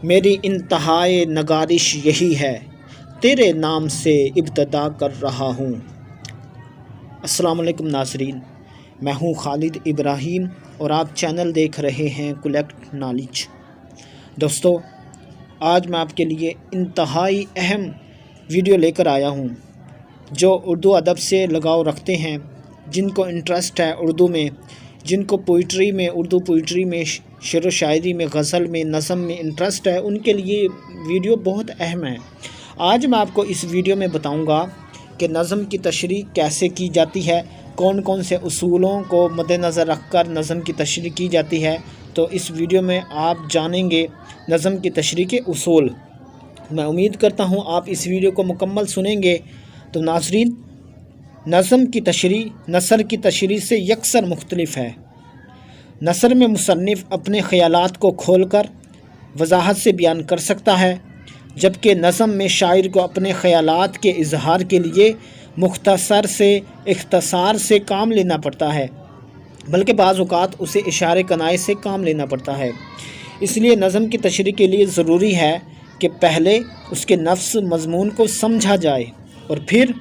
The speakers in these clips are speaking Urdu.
میری انتہائے نگارش یہی ہے، تیرے نام سے ابتدا کر رہا ہوں۔ السلام علیکم ناظرین، میں ہوں خالد ابراہیم اور آپ چینل دیکھ رہے ہیں کلیکٹ نالج۔ دوستو، آج میں آپ کے لیے انتہائی اہم ویڈیو لے کر آیا ہوں۔ جو اردو ادب سے لگاؤ رکھتے ہیں، جن کو انٹرسٹ ہے اردو میں، جن کو پوئٹری میں، اردو پوئٹری میں، شعر و شاعری میں، غزل میں، نظم میں انٹرسٹ ہے، ان کے لیے ویڈیو بہت اہم ہے۔ آج میں آپ کو اس ویڈیو میں بتاؤں گا کہ نظم کی تشریح کیسے کی جاتی ہے، کون کون سے اصولوں کو مد نظر رکھ کر نظم کی تشریح کی جاتی ہے۔ تو اس ویڈیو میں آپ جانیں گے نظم کی تشریح کے اصول۔ میں امید کرتا ہوں آپ اس ویڈیو کو مکمل سنیں گے۔ تو ناظرین، نظم کی تشریح نثر کی تشریح سے یکسر مختلف ہے۔ نثر میں مصنف اپنے خیالات کو کھول کر وضاحت سے بیان کر سکتا ہے، جبکہ نظم میں شاعر کو اپنے خیالات کے اظہار کے لیے مختصر سے اختصار سے کام لینا پڑتا ہے، بلکہ بعض اوقات اسے اشارے کنائے سے کام لینا پڑتا ہے۔ اس لیے نظم کی تشریح کے لیے ضروری ہے کہ پہلے اس کے نفس مضمون کو سمجھا جائے اور پھر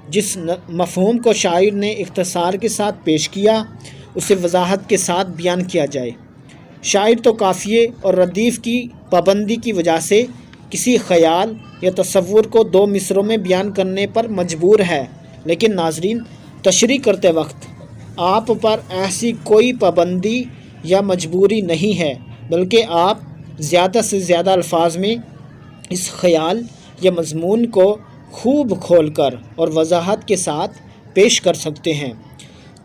جس مفہوم کو شاعر نے اختصار کے ساتھ پیش کیا اسے وضاحت کے ساتھ بیان کیا جائے۔ شاعر تو قافیے اور ردیف کی پابندی کی وجہ سے کسی خیال یا تصور کو دو مصروں میں بیان کرنے پر مجبور ہے، لیکن ناظرین، تشریح کرتے وقت آپ پر ایسی کوئی پابندی یا مجبوری نہیں ہے، بلکہ آپ زیادہ سے زیادہ الفاظ میں اس خیال یا مضمون کو خوب کھول کر اور وضاحت کے ساتھ پیش کر سکتے ہیں۔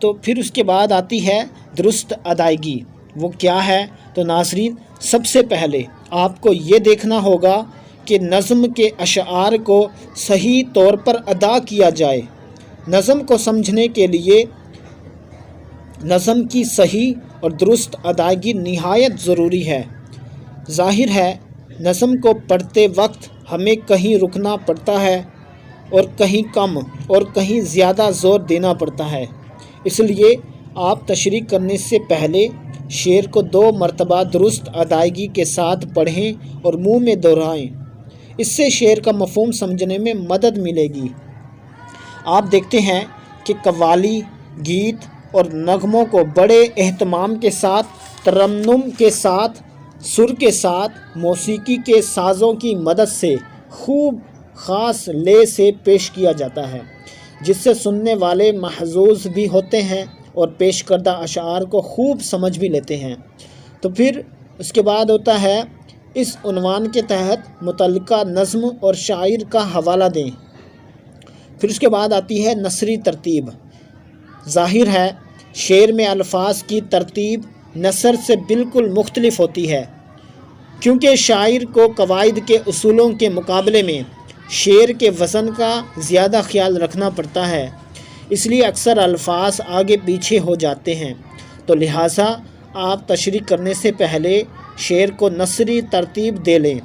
تو پھر اس کے بعد آتی ہے درست ادائیگی۔ وہ کیا ہے؟ تو ناظرین، سب سے پہلے آپ کو یہ دیکھنا ہوگا کہ نظم کے اشعار کو صحیح طور پر ادا کیا جائے۔ نظم کو سمجھنے کے لیے نظم کی صحیح اور درست ادائیگی نہایت ضروری ہے۔ ظاہر ہے، نظم کو پڑھتے وقت ہمیں کہیں رکنا پڑتا ہے اور کہیں کم اور کہیں زیادہ زور دینا پڑتا ہے۔ اس لیے آپ تشریح کرنے سے پہلے شعر کو 2 مرتبہ درست ادائیگی کے ساتھ پڑھیں اور منہ میں دہرائیں۔ اس سے شعر کا مفہوم سمجھنے میں مدد ملے گی۔ آپ دیکھتے ہیں کہ قوالی، گیت اور نغموں کو بڑے اہتمام کے ساتھ، ترنم کے ساتھ، سر کے ساتھ، موسیقی کے سازوں کی مدد سے خوب خاص لے سے پیش کیا جاتا ہے، جس سے سننے والے محظوظ بھی ہوتے ہیں اور پیش کردہ اشعار کو خوب سمجھ بھی لیتے ہیں۔ تو پھر اس کے بعد ہوتا ہے اس عنوان کے تحت متعلقہ نظم اور شاعر کا حوالہ دیں۔ پھر اس کے بعد آتی ہے نثری ترتیب۔ ظاہر ہے، شعر میں الفاظ کی ترتیب نثر سے بالکل مختلف ہوتی ہے، کیونکہ شاعر کو قواعد کے اصولوں کے مقابلے میں شعر کے وزن کا زیادہ خیال رکھنا پڑتا ہے۔ اس لیے اکثر الفاظ آگے پیچھے ہو جاتے ہیں۔ تو لہٰذا آپ تشریح کرنے سے پہلے شعر کو نثری ترتیب دے لیں۔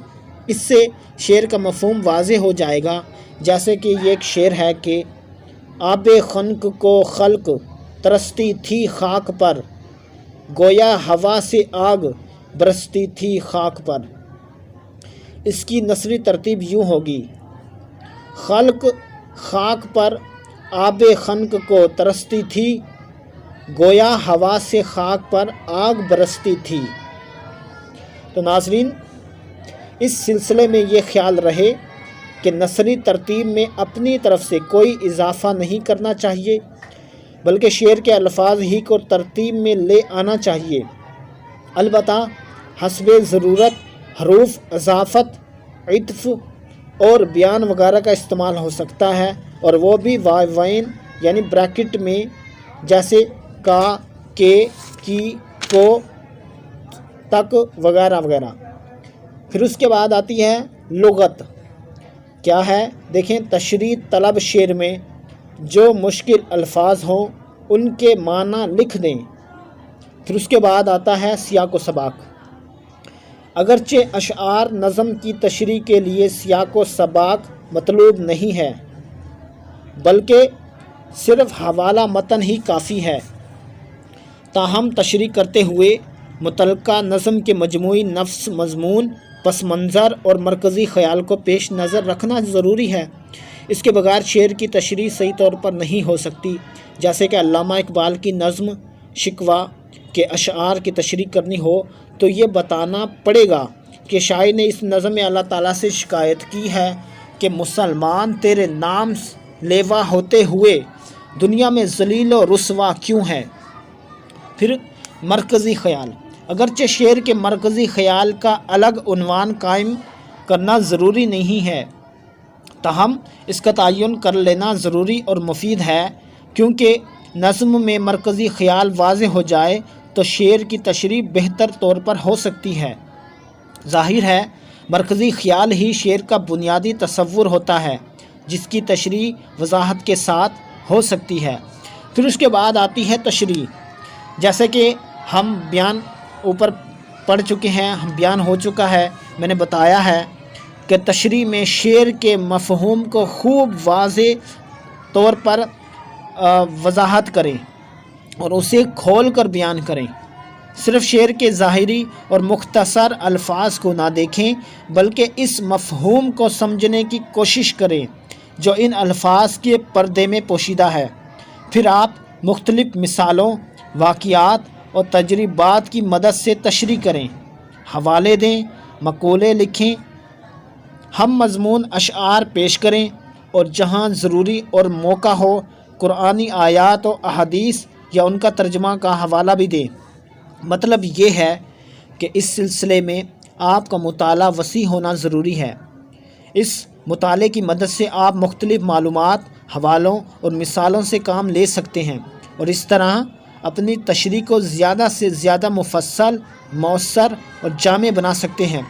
اس سے شعر کا مفہوم واضح ہو جائے گا۔ جیسے کہ یہ ایک شعر ہے کہ آب خنک کو خلق ترستی تھی خاک پر، گویا ہوا سے آگ برستی تھی خاک پر۔ اس کی نثری ترتیب یوں ہوگی: خلق خاک پر آب خنک کو ترستی تھی، گویا ہوا سے خاک پر آگ برستی تھی۔ تو ناظرین، اس سلسلے میں یہ خیال رہے کہ نثری ترتیب میں اپنی طرف سے کوئی اضافہ نہیں کرنا چاہیے، بلکہ شعر کے الفاظ ہی کو ترتیب میں لے آنا چاہیے۔ البتہ حسب ضرورت حروف اضافت، عطف اور بیان وغیرہ کا استعمال ہو سکتا ہے، اور وہ بھی واوین یعنی بریکٹ میں، جیسے کا، کے، کی، کو، تک وغیرہ وغیرہ۔ پھر اس کے بعد آتی ہے لغت۔ کیا ہے؟ دیکھیں، تشریح طلب شعر میں جو مشکل الفاظ ہوں ان کے معنی لکھ دیں۔ پھر اس کے بعد آتا ہے سیاق و سباق۔ اگرچہ اشعار نظم کی تشریح کے لیے سیاق و سباق مطلوب نہیں ہے، بلکہ صرف حوالہ متن ہی کافی ہے، تاہم تشریح کرتے ہوئے متعلقہ نظم کے مجموعی نفس مضمون پس منظر اور مرکزی خیال کو پیش نظر رکھنا ضروری ہے۔ اس کے بغیر شعر کی تشریح صحیح طور پر نہیں ہو سکتی۔ جیسے کہ علامہ اقبال کی نظم شکوہ کے اشعار کی تشریح کرنی ہو تو یہ بتانا پڑے گا کہ شاعر نے اس نظم میں اللہ تعالیٰ سے شکایت کی ہے کہ مسلمان تیرے نام لیوا ہوتے ہوئے دنیا میں ذلیل و رسوا کیوں ہے۔ پھر مرکزی خیال، اگرچہ شعر کے مرکزی خیال کا الگ عنوان قائم کرنا ضروری نہیں ہے، تاہم اس کا تعین کر لینا ضروری اور مفید ہے، کیونکہ نظم میں مرکزی خیال واضح ہو جائے تو شعر کی تشریح بہتر طور پر ہو سکتی ہے۔ ظاہر ہے مرکزی خیال ہی شعر کا بنیادی تصور ہوتا ہے جس کی تشریح وضاحت کے ساتھ ہو سکتی ہے۔ پھر اس کے بعد آتی ہے تشریح، جیسے کہ ہم بیان اوپر پڑھ چکے ہیں، بیان ہو چکا ہے، میں نے بتایا ہے کہ تشریح میں شعر کے مفہوم کو خوب واضح طور پر وضاحت کریں اور اسے کھول کر بیان کریں۔ صرف شعر کے ظاہری اور مختصر الفاظ کو نہ دیکھیں بلکہ اس مفہوم کو سمجھنے کی کوشش کریں جو ان الفاظ کے پردے میں پوشیدہ ہے۔ پھر آپ مختلف مثالوں، واقعات اور تجربات کی مدد سے تشریح کریں، حوالے دیں، مقولے لکھیں، ہم مضمون اشعار پیش کریں اور جہاں ضروری اور موقع ہو قرآنی آیات و احادیث یا ان کا ترجمہ کا حوالہ بھی دیں۔ مطلب یہ ہے کہ اس سلسلے میں آپ کا مطالعہ وسیع ہونا ضروری ہے۔ اس مطالعے کی مدد سے آپ مختلف معلومات، حوالوں اور مثالوں سے کام لے سکتے ہیں اور اس طرح اپنی تشریح کو زیادہ سے زیادہ مفصل، مؤثر اور جامع بنا سکتے ہیں۔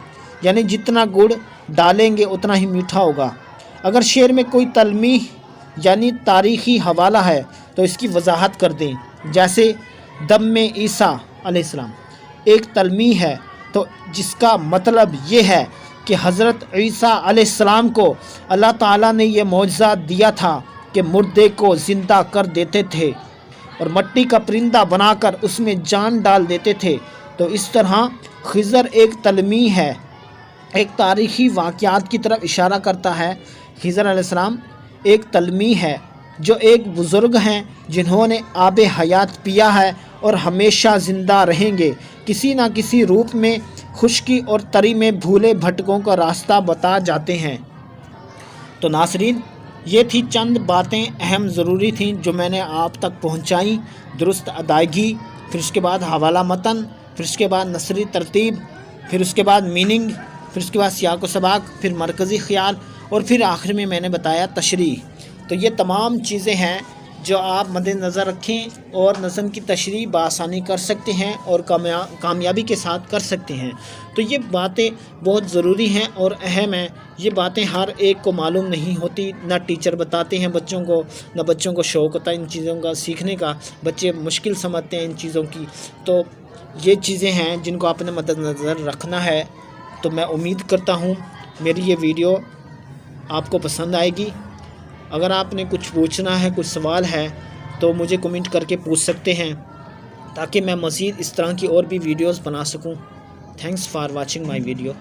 یعنی جتنا گڑ ڈالیں گے اتنا ہی میٹھا ہوگا۔ اگر شعر میں کوئی تلمیح یعنی تاریخی حوالہ ہے تو اس کی وضاحت کر دیں، جیسے دم عیسیٰ علیہ السلام ایک تلمیح ہے تو جس کا مطلب یہ ہے کہ حضرت عیسیٰ علیہ السلام کو اللہ تعالیٰ نے یہ معجزہ دیا تھا کہ مردے کو زندہ کر دیتے تھے اور مٹی کا پرندہ بنا کر اس میں جان ڈال دیتے تھے۔ تو اس طرح خضر ایک تلمیح ہے، ایک تاریخی واقعات کی طرف اشارہ کرتا ہے۔ خضر علیہ السلام ایک تلمیح ہے جو ایک بزرگ ہیں جنہوں نے آب حیات پیا ہے اور ہمیشہ زندہ رہیں گے، کسی نہ کسی روپ میں خشکی اور تری میں بھولے بھٹکوں کا راستہ بتا جاتے ہیں۔ تو ناظرین، یہ تھی چند باتیں اہم ضروری تھیں جو میں نے آپ تک پہنچائیں۔ درست ادائیگی، پھر اس کے بعد حوالہ متن، پھر اس کے بعد نثری ترتیب، پھر اس کے بعد میننگ، پھر اس کے بعد سیاق و سباق، پھر مرکزی خیال اور پھر آخر میں میں نے بتایا تشریح۔ تو یہ تمام چیزیں ہیں جو آپ مد نظر رکھیں اور نظم کی تشریح بآسانی کر سکتے ہیں اور کامیابی کے ساتھ کر سکتے ہیں۔ تو یہ باتیں بہت ضروری ہیں اور اہم ہیں۔ یہ باتیں ہر ایک کو معلوم نہیں ہوتی، نہ ٹیچر بتاتے ہیں بچوں کو، نہ بچوں کو شوق ہوتا ہے ان چیزوں کا سیکھنے کا، بچے مشکل سمجھتے ہیں ان چیزوں کی۔ تو یہ چیزیں ہیں جن کو آپ نے مد نظر رکھنا ہے۔ تو میں امید کرتا ہوں میری یہ ویڈیو آپ کو پسند آئے گی۔ اگر آپ نے کچھ پوچھنا ہے، کچھ سوال ہے تو مجھے کمنٹ کر کے پوچھ سکتے ہیں تاکہ میں مزید اس طرح کی اور بھی ویڈیوز بنا سکوں۔ Thanks for watching my video.